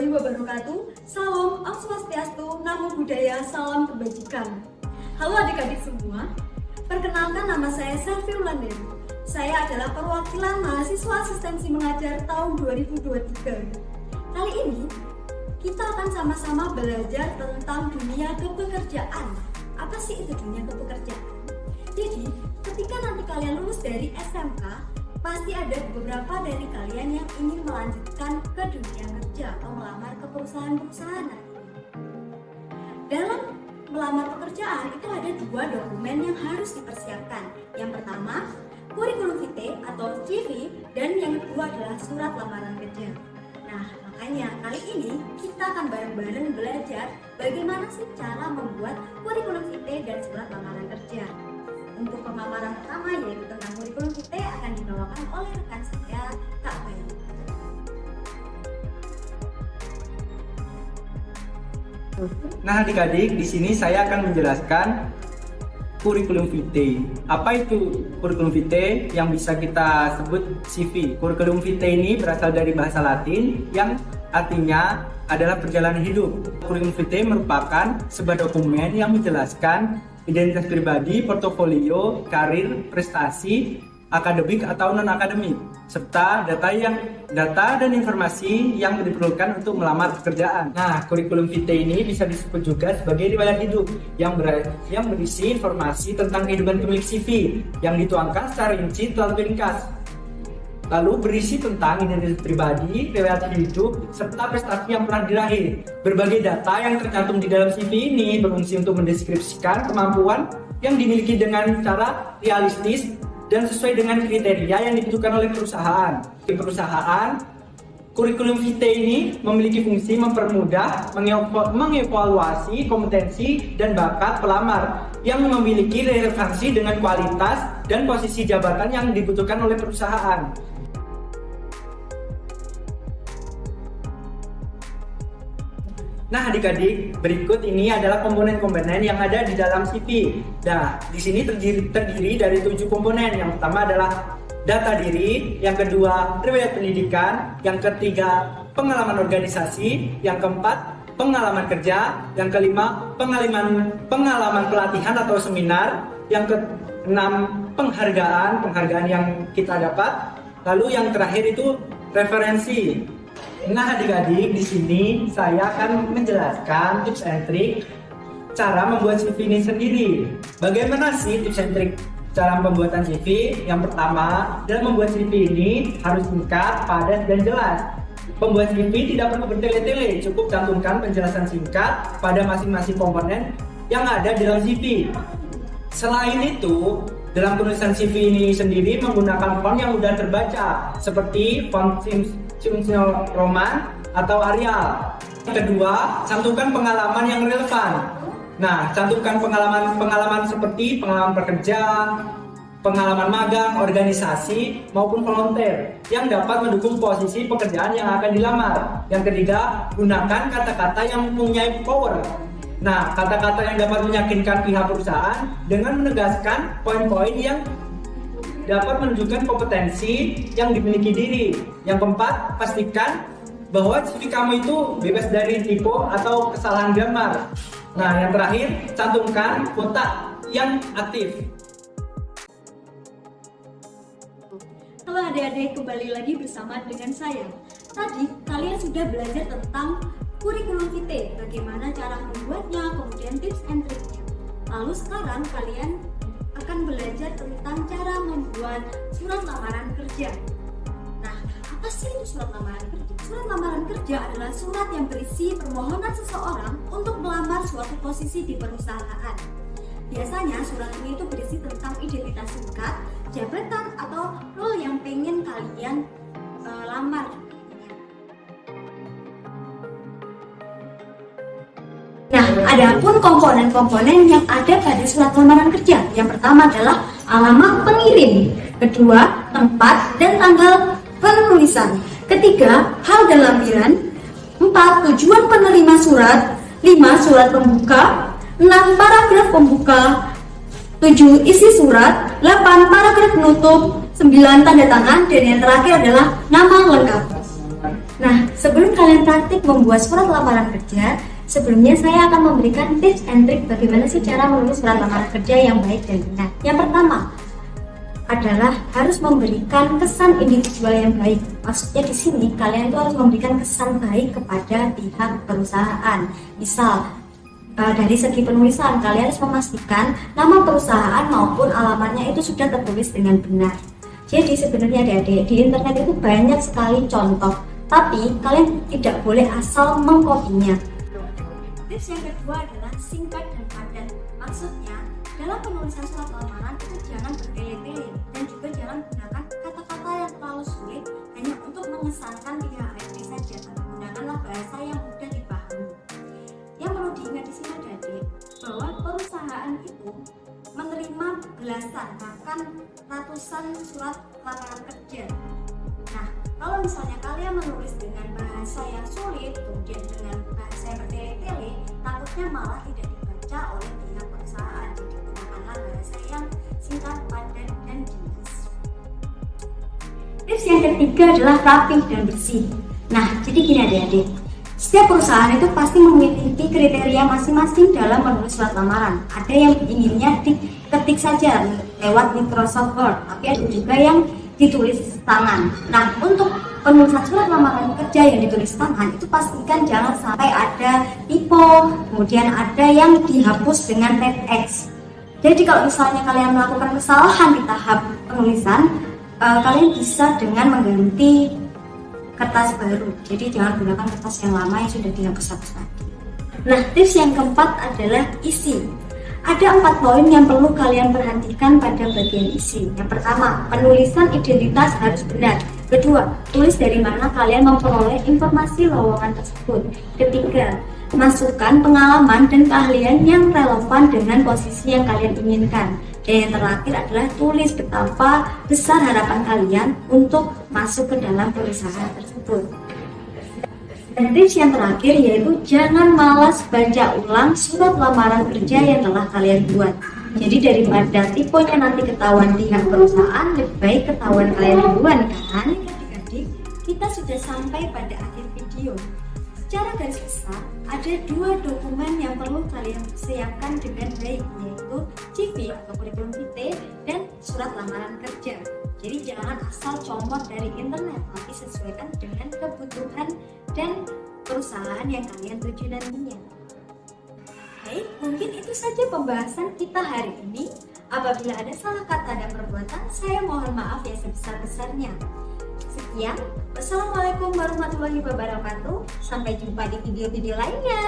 warahmatullahi wabarakatuh. Salam, Om Swastiastu, Namo Buddhaya, salam kebajikan. Halo adik-adik semua, perkenalkan nama saya Selvi Wulandari. Saya adalah perwakilan mahasiswa asistensi mengajar tahun 2023. Kali ini kita akan sama-sama belajar tentang dunia kepekerjaan. Apa sih itu dunia kepekerjaan? Jadi, ketika nanti kalian lulus dari SMK, pasti ada beberapa dari kalian yang ingin melanjutkan ke dunia kerja atau melamar ke perusahaan-perusahaan. Dalam melamar pekerjaan itu ada dua dokumen yang harus dipersiapkan. Yang pertama, kurikulum vitae atau CV, dan yang kedua adalah surat lamaran kerja. Nah, makanya kali ini kita akan bareng-bareng belajar bagaimana sih cara membuat kurikulum vitae dan surat lamaran kerja. Untuk pemaparan pertama yaitu tentang kurikulum vitae akan dibawakan oleh rekan saya, Kak Bayu. Nah, adik-adik, di sini saya akan menjelaskan kurikulum vitae. Apa itu kurikulum vitae? Yang bisa kita sebut CV. Kurikulum vitae ini berasal dari bahasa Latin yang artinya adalah perjalanan hidup. Kurikulum vitae merupakan sebuah dokumen yang menjelaskan identitas pribadi, portofolio, karir, prestasi, akademik atau non-akademik, serta data dan informasi yang diperlukan untuk melamar pekerjaan. Nah, kurikulum vitae ini bisa disebut juga sebagai riwayat hidup yang berisi informasi tentang kehidupan pemilik CV yang dituangkan secara rinci dan ringkas. Lalu berisi tentang identitas pribadi, riwayat hidup, serta prestasi yang pernah diraih. Berbagai data yang tercantum di dalam CV ini berfungsi untuk mendeskripsikan kemampuan yang dimiliki dengan cara realistis dan sesuai dengan kriteria yang dibutuhkan oleh perusahaan. Di perusahaan, kurikulum vitae ini memiliki fungsi mempermudah mengevaluasi kompetensi dan bakat pelamar yang memiliki relevansi dengan kualitas dan posisi jabatan yang dibutuhkan oleh perusahaan. Nah, adik-adik, berikut ini adalah komponen-komponen yang ada di dalam CV. Nah, di sini terdiri dari 7 komponen. Yang pertama adalah data diri, yang kedua riwayat pendidikan, yang ketiga pengalaman organisasi, yang keempat pengalaman kerja, yang kelima pengalaman pelatihan atau seminar, yang keenam penghargaan yang kita dapat, lalu yang terakhir itu referensi. Nah, adik-adik, di sini saya akan menjelaskan tips and trik cara membuat CV ini sendiri. Bagaimana sih tips and trik cara pembuatan CV? Yang pertama, dalam membuat CV ini harus singkat, padat, dan jelas. Pembuat CV tidak perlu bertele-tele, cukup cantumkan penjelasan singkat pada masing-masing komponen yang ada dalam CV. Selain itu, dalam penulisan CV ini sendiri menggunakan font yang mudah terbaca, seperti font Times New Roman atau Arial. Kedua, cantumkan pengalaman yang relevan. Nah, cantumkan pengalaman seperti pengalaman bekerja, pengalaman magang, organisasi, maupun volunteer yang dapat mendukung posisi pekerjaan yang akan dilamar. Yang ketiga, gunakan kata-kata yang mempunyai power. Nah, kata-kata yang dapat meyakinkan pihak perusahaan dengan menegaskan poin-poin yang dapat menunjukkan kompetensi yang dimiliki diri. Yang keempat, pastikan bahwa CV kamu itu bebas dari typo atau kesalahan gambar. Nah, yang terakhir, cantumkan kotak yang aktif. Halo adik-adik, kembali lagi bersama dengan saya. Tadi kalian sudah belajar tentang kurikulum vitae, bagaimana cara membuatnya, kemudian tips and triknya. Lalu sekarang kalian akan belajar tentang cara membuat surat lamaran kerja. Nah, apa sih itu surat lamaran kerja? Surat lamaran kerja adalah surat yang berisi permohonan seseorang untuk melamar suatu posisi di perusahaan. Biasanya surat ini itu berisi tentang identitas singkat, jabatan atau role yang pengen kalian lamar. Nah, adapun komponen-komponen yang ada pada surat lamaran kerja. Yang pertama adalah alamat pengirim, kedua tempat dan tanggal penulisan, ketiga hal dan lampiran, 4 tujuan penerima surat, 5 surat pembuka, 6 paragraf pembuka, 7 isi surat, 8 paragraf penutup, 9 tanda tangan, dan yang terakhir adalah nama lengkap. Nah, sebelum kalian praktik membuat surat lamaran kerja, sebelumnya saya akan memberikan tips and trik bagaimana sih cara menulis surat lamaran kerja yang baik dan benar. Yang pertama adalah harus memberikan kesan individual yang baik. Maksudnya di sini kalian itu harus memberikan kesan baik kepada pihak perusahaan. Misal dari segi penulisan kalian harus memastikan nama perusahaan maupun alamatnya itu sudah tertulis dengan benar. Jadi sebenarnya adik-adik, di internet itu banyak sekali contoh, tapi kalian tidak boleh asal mengkopinya. Tips yang kedua adalah singkat dan padat. Maksudnya, dalam penulisan surat lamaran itu jangan bertele-tele dan juga jangan gunakan kata-kata yang terlalu sulit hanya untuk mengesankan pihak ART saja, tapi gunakanlah bahasa yang mudah dipahami. Yang perlu diingat di sini adik-adik, bahwa perusahaan itu menerima belasan bahkan ratusan surat lamaran kerja. Nah, kalau misalnya kalian menulis dengan bahasa yang sulit, kemudian dengan bahasa yang bertele-tele, takutnya malah tidak dibaca oleh pihak perusahaan. Jadi gunakanlah bahasa yang singkat, padat, dan jelas. Tips yang ketiga adalah rapih dan bersih. Nah, jadi gini adik-adik, setiap perusahaan itu pasti memiliki kriteria masing-masing dalam menulis surat lamaran. Ada yang inginnya diketik saja lewat Microsoft Word, tapi ada juga yang ditulis tangan. Nah, untuk penulisan surat lamaran kerja yang ditulis tangan itu pastikan jangan sampai ada typo, kemudian ada yang dihapus dengan red X. Jadi kalau misalnya kalian melakukan kesalahan di tahap penulisan, kalian bisa dengan mengganti kertas baru. Jadi jangan gunakan kertas yang lama yang sudah dihapus-hapus tadi. Nah, tips yang keempat adalah isi. Ada 4 poin yang perlu kalian perhatikan pada bagian isi. Yang pertama, penulisan identitas harus benar. Kedua, tulis dari mana kalian memperoleh informasi lowongan tersebut. Ketiga, masukkan pengalaman dan keahlian yang relevan dengan posisi yang kalian inginkan. Dan yang terakhir adalah tulis betapa besar harapan kalian untuk masuk ke dalam perusahaan tersebut. Dan tips yang terakhir yaitu jangan malas baca ulang surat lamaran kerja yang telah kalian buat. Jadi daripada tipenya nanti ketahuan pihak perusahaan, lebih baik ketahuan kalian duluan kan? Adik-adik, kita sudah sampai pada akhir video. Secara garis besar, ada 2 dokumen yang perlu kalian siapkan dengan baik, yaitu CV atau kurikulum vitae dan surat lamaran kerja. Jadi jangan asal comot dari internet, tapi sesuaikan dengan kebutuhan dan perusahaan yang kalian tuju nantinya. Baik, mungkin itu saja pembahasan kita hari ini. Apabila ada salah kata dan perbuatan, saya mohon maaf yang sebesar-besarnya. Sekian, wassalamualaikum warahmatullahi wabarakatuh. Sampai jumpa di video-video lainnya.